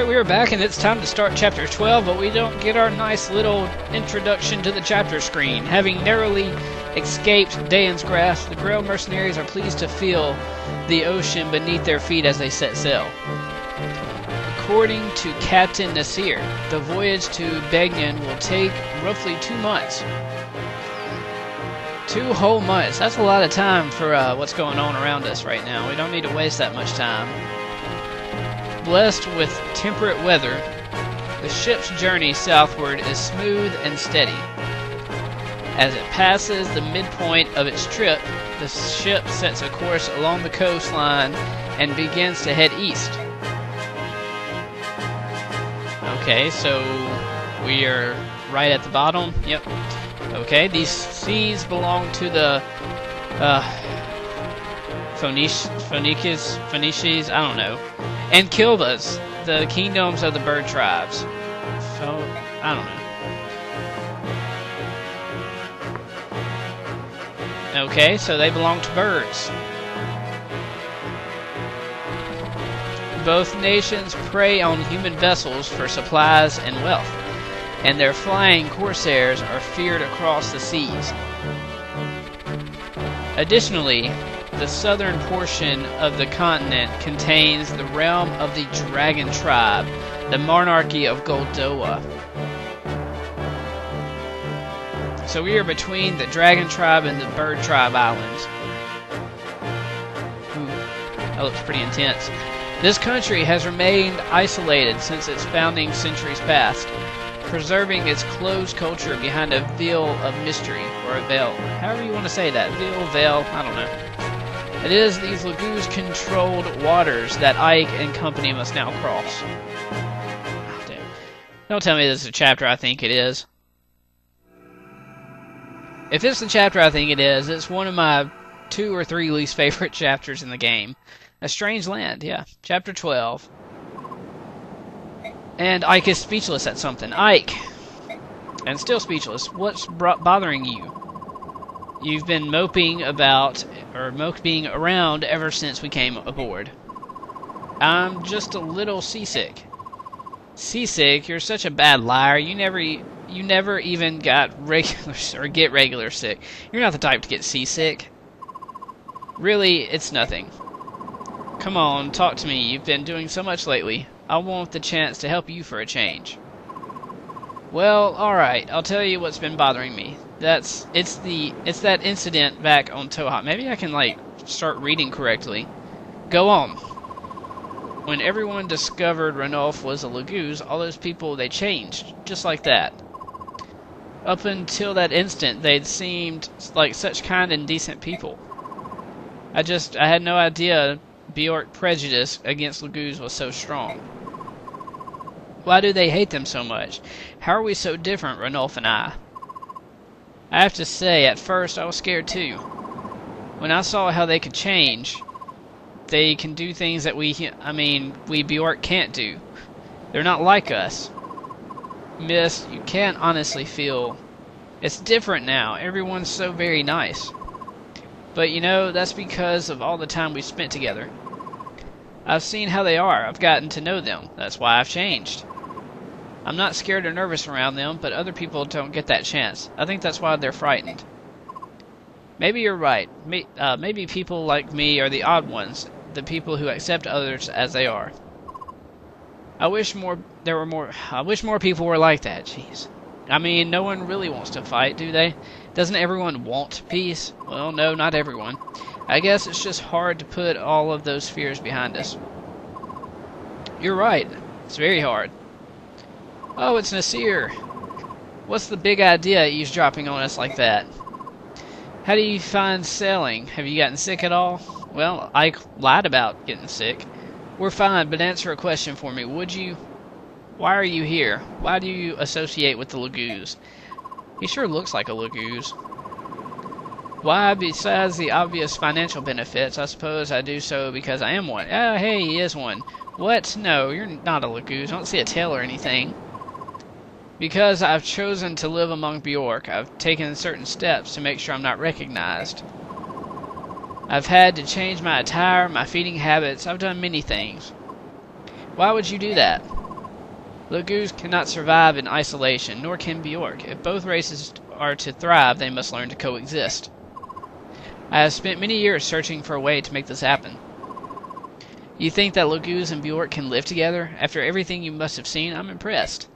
Alright, we are back and it's time to start chapter 12, but we don't get our nice little introduction to the chapter screen. Having narrowly escaped Dayan's grasp, the Grail mercenaries are pleased to feel the ocean beneath their feet as they set sail. According to Captain Nasir, the voyage to Begnan will take roughly 2 months. 2 whole months. That's a lot of time for what's going on around us right now. We don't need to waste that much time. Blessed with temperate weather, the ship's journey southward is smooth and steady. As it passes the midpoint of its trip, the ship sets a course along the coastline and begins to head east. Okay, so we are right at the bottom. Yep. Okay, these seas belong to the Phoenicians, I don't know, and Kilvas, the kingdoms of the bird tribes. So, I don't know. Okay, so they belong to birds. Both nations prey on human vessels for supplies and wealth, and their flying corsairs are feared across the seas. Additionally, the southern portion of the continent contains the realm of the Dragon Tribe, the monarchy of Goldoa. So we are between the Dragon Tribe and the Bird Tribe Islands. Ooh, that looks pretty intense. This country has remained isolated since its founding centuries past, preserving its closed culture behind a veil of mystery, or a veil. However you want to say that. Veil, I don't know. It is these Laguz-controlled waters that Ike and company must now cross. Oh, damn. Don't tell me this is a chapter I think it is. If it's the chapter I think it is, it's one of my 2 or 3 least favorite chapters in the game. A Strange Land, yeah. Chapter 12. And Ike is speechless at something. Ike! And still speechless. What's bothering you? You've been moping around ever since we came aboard. I'm just a little seasick. Seasick? You're such a bad liar. You never even got regular or get regular sick. You're not the type to get seasick. Really, it's nothing. Come on, talk to me. You've been doing so much lately. I want the chance to help you for a change. Well, alright, I'll tell you what's been bothering me. It's that incident back on Toha. Maybe I can, start reading correctly. Go on. When everyone discovered Ranulf was a Laguz, all those people, they changed. Just like that. Up until that instant, they'd seemed like such kind and decent people. I had no idea Bjork prejudice against Laguz was so strong. Why do they hate them so much? How are we so different, Ranulf and I? I have to say, at first I was scared too. When I saw how they could change, they can do things that we Bjork can't do. They're not like us. Miss, you can't honestly feel... It's different now. Everyone's so very nice. But you know, that's because of all the time we've spent together. I've seen how they are. I've gotten to know them. That's why I've changed. I'm not scared or nervous around them, but other people don't get that chance. I think that's why they're frightened. Maybe you're right. Maybe people like me are the odd ones, the people who accept others as they are. I wish more people were like that. Jeez. I mean, no one really wants to fight, do they? Doesn't everyone want peace? Well, no, not everyone. I guess it's just hard to put all of those fears behind us. You're right. It's very hard. Oh, it's Nasir. What's the big idea eavesdropping on us like that? How do you find sailing? Have you gotten sick at all? Well, I lied about getting sick. We're fine, but answer a question for me, would you? Why are you here? Why do you associate with the Laguz? He sure looks like a Laguz. Why, besides the obvious financial benefits, I suppose I do so because I am one. Oh, hey, he is one. What? No, you're not a Laguz. I don't see a tail or anything. Because I've chosen to live among Bjork, I've taken certain steps to make sure I'm not recognized. I've had to change my attire, my feeding habits. I've done many things. Why would you do that? Lagoos cannot survive in isolation, nor can Bjork. If both races are to thrive, they must learn to coexist. I have spent many years searching for a way to make this happen. You think that Lagoos and Bjork can live together? After everything you must have seen, I'm impressed.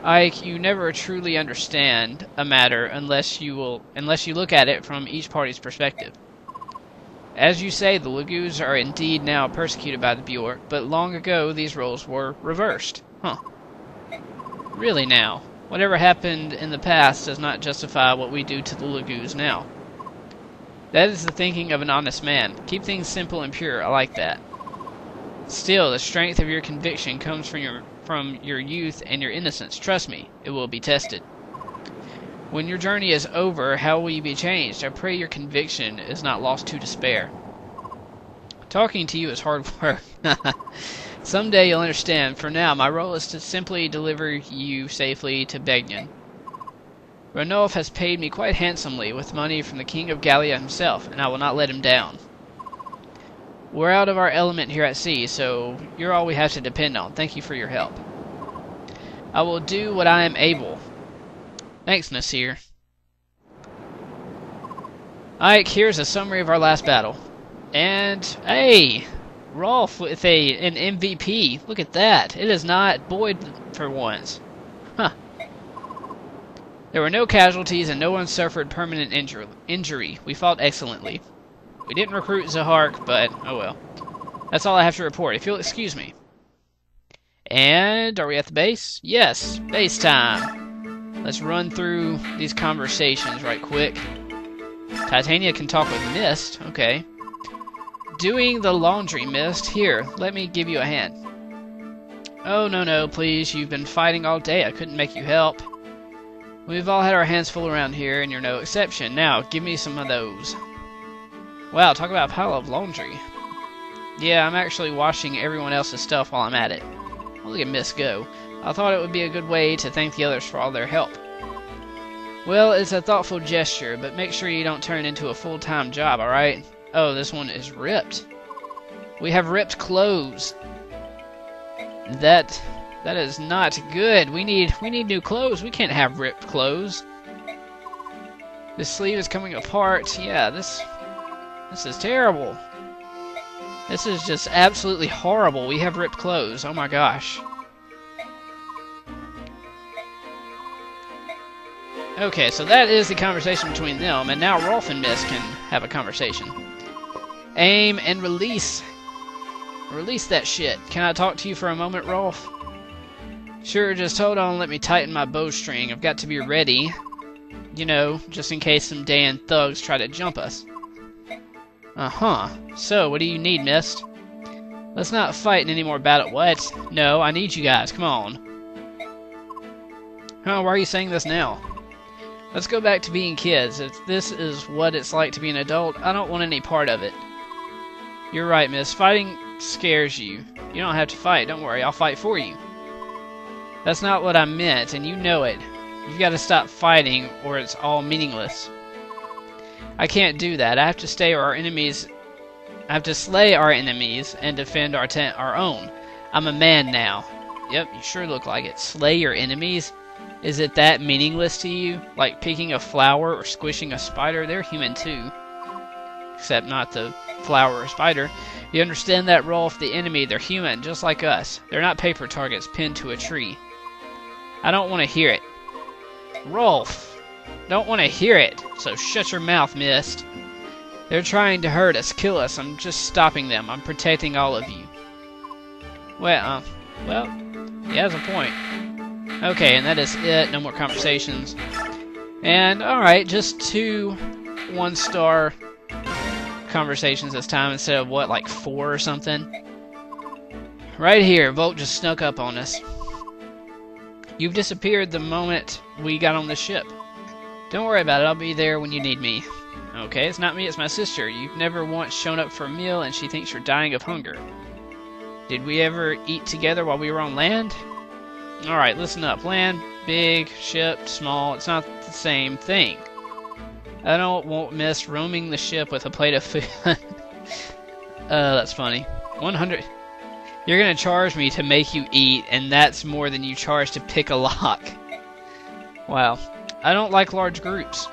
Ike, you never truly understand a matter unless you look at it from each party's perspective. As you say, the Lagoos are indeed now persecuted by the Bjork, but long ago these roles were reversed. Huh. Really now, whatever happened in the past does not justify what we do to the Lagoos now. That is the thinking of an honest man. Keep things simple and pure, I like that. Still, the strength of your conviction comes from your youth and your innocence. Trust me, it will be tested. When your journey is over, how will you be changed? I pray your conviction is not lost to despair. Talking to you is hard work. Someday you'll understand. For now, my role is to simply deliver you safely to Begnion. Ranulf has paid me quite handsomely with money from the King of Gallia himself, and I will not let him down. We're out of our element here at sea, so you're all we have to depend on. Thank you for your help. I will do what I am able. Thanks, Nasir. Ike, here's a summary of our last battle. And, hey! Rolf with an MVP. Look at that. It is not Boyd for once. Huh. There were no casualties and no one suffered permanent injury. We fought excellently. We didn't recruit Zahark, but oh well. That's all I have to report, if you'll excuse me. And, are we at the base? Yes, base time. Let's run through these conversations right quick. Titania can talk with Mist, okay. Doing the laundry, Mist. Here, let me give you a hand. Oh, no, please. You've been fighting all day. I couldn't make you help. We've all had our hands full around here, and you're no exception. Now, give me some of those. Wow, talk about a pile of laundry. Yeah, I'm actually washing everyone else's stuff while I'm at it. Look at Mist go. I thought it would be a good way to thank the others for all their help. Well, it's a thoughtful gesture, but make sure you don't turn it into a full-time job, alright? Oh, this one is ripped. We have ripped clothes. That is not good. We need new clothes. We can't have ripped clothes. This sleeve is coming apart. Yeah, this is terrible. This is just absolutely horrible. We have ripped clothes. Oh my gosh. Okay, so that is the conversation between them, and now Rolf and Mist can have a conversation. Aim and release. Release that shit. Can I talk to you for a moment, Rolf? Sure, just hold on, let me tighten my bowstring. I've got to be ready. You know, just in case some damn thugs try to jump us. Uh-huh. So, what do you need, Mist? Let's not fight in any more battle. What? No, I need you guys. Come on. Huh, why are you saying this now? Let's go back to being kids. If this is what it's like to be an adult, I don't want any part of it. You're right, Miss. Fighting scares you. You don't have to fight. Don't worry. I'll fight for you. That's not what I meant, and you know it. You've got to stop fighting, or it's all meaningless. I can't do that. I have to slay our enemies and defend our own. I'm a man now. Yep, you sure look like it. Slay your enemies? Is it that meaningless to you? Like picking a flower or squishing a spider? They're human too. Except not the flower or spider. You understand that, Rolf? The enemy, they're human, just like us. They're not paper targets pinned to a tree. I don't want to hear it. Rolf! Don't want to hear it, so shut your mouth, Mist. They're trying to hurt us, kill us. I'm just stopping them. I'm protecting all of you. Well, he has a point. Okay, and that is it. No more conversations. And, alright, just 2 1-star conversations this time instead of, what, like 4 or something? Right here, Volt just snuck up on us. You've disappeared the moment we got on the ship. Don't worry about it, I'll be there when you need me. Okay, it's not me, it's my sister. You've never once shown up for a meal and she thinks you're dying of hunger. Did we ever eat together while we were on land? Alright, listen up. Land, big, ship, small, it's not the same thing. I won't miss roaming the ship with a plate of food. That's funny. 100. You're gonna charge me to make you eat, and that's more than you charge to pick a lock. Wow. I don't like large groups.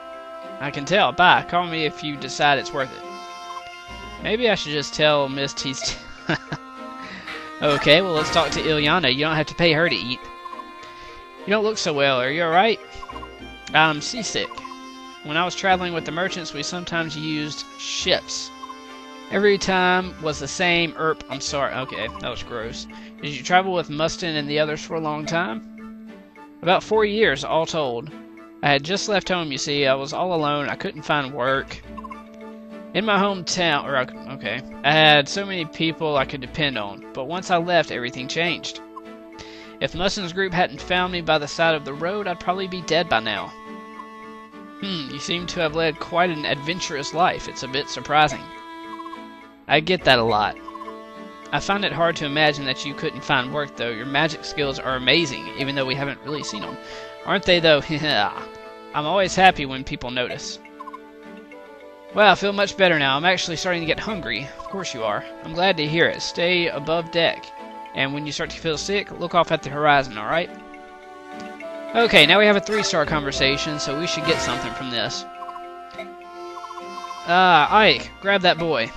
I can tell. Bye. Call me if you decide it's worth it. Maybe I should just tell Miss he's... Okay, well let's talk to Ilyana. You don't have to pay her to eat. You don't look so well. Are you alright? I'm seasick. When I was traveling with the merchants, we sometimes used ships. Every time was the same. I'm sorry. Okay, that was gross. Did you travel with Mustin and the others for a long time? About 4 years, all told. I had just left home, you see. I was all alone. I couldn't find work. In my hometown, okay, I had so many people I could depend on. But once I left, everything changed. If Mustin's group hadn't found me by the side of the road, I'd probably be dead by now. You seem to have led quite an adventurous life. It's a bit surprising. I get that a lot. I find it hard to imagine that you couldn't find work, though. Your magic skills are amazing, even though we haven't really seen them. Aren't they, though? I'm always happy when people notice. Well, I feel much better now. I'm actually starting to get hungry. Of course you are. I'm glad to hear it. Stay above deck. And when you start to feel sick, look off at the horizon, alright? Okay, now we have a 3-star conversation, so we should get something from this. Ike, grab that boy.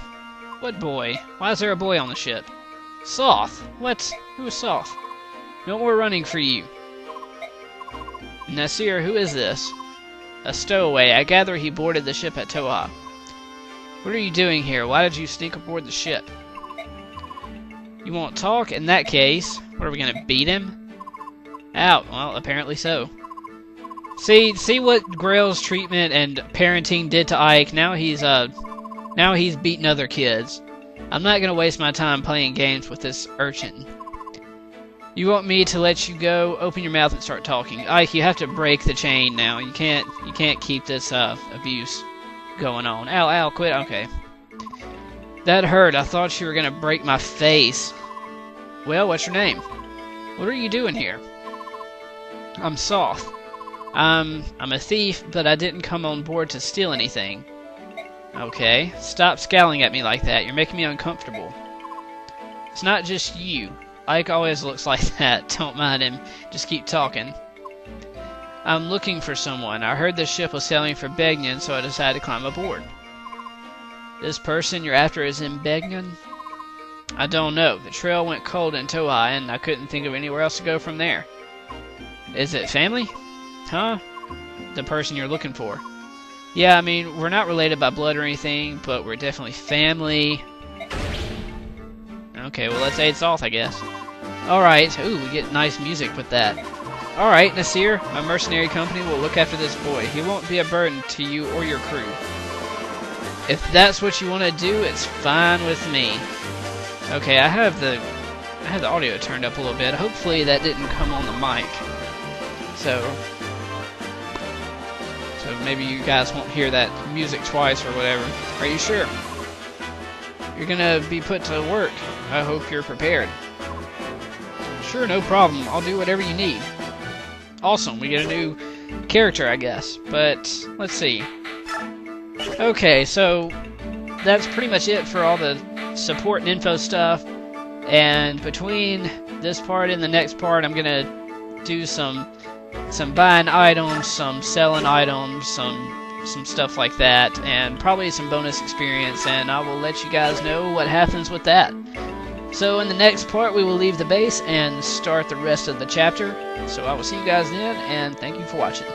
What boy? Why is there a boy on the ship? Soth. What? Who is Soth? No more running for you. Nasir, who is this? A stowaway. I gather he boarded the ship at Toha. What are you doing here? Why did you sneak aboard the ship? You won't talk? In that case, what are we gonna beat him? Out. Well, apparently so. See what Grail's treatment and parenting did to Ike. Now he's beating other kids. I'm not gonna waste my time playing games with this urchin. You want me to let you go? Open your mouth and start talking. Ike, you have to break the chain now. You can't keep this abuse going on. Ow, quit. Okay. That hurt. I thought you were gonna break my face. Well, what's your name? What are you doing here? I'm Soth. I'm a thief, but I didn't come on board to steal anything. Okay, stop scowling at me like that. You're making me uncomfortable. It's not just you. Ike always looks like that. Don't mind him. Just keep talking. I'm looking for someone. I heard the ship was sailing for Begnan, so I decided to climb aboard. This person you're after is in Begnan? I don't know. The trail went cold in Toha, and I couldn't think of anywhere else to go from there. Is it family? Huh? The person you're looking for. Yeah, I mean, we're not related by blood or anything, but we're definitely family. Okay, well, let's aid Soth, I guess. Alright. Ooh, we get nice music with that. Alright, Nasir, my mercenary company will look after this boy. He won't be a burden to you or your crew. If that's what you want to do, it's fine with me. Okay, I have the audio turned up a little bit. Hopefully that didn't come on the mic. So maybe you guys won't hear that music twice or whatever. Are you sure? You're gonna be put to work. I hope you're prepared. Sure, no problem. I'll do whatever you need. Awesome, we get a new character, I guess. But, let's see. Okay, so that's pretty much it for all the support and info stuff. And between this part and the next part, I'm gonna do some buying items, some selling items, some stuff like that, and probably some bonus experience, and I will let you guys know what happens with that. So in the next part, we will leave the base and start the rest of the chapter. So I will see you guys then, and thank you for watching.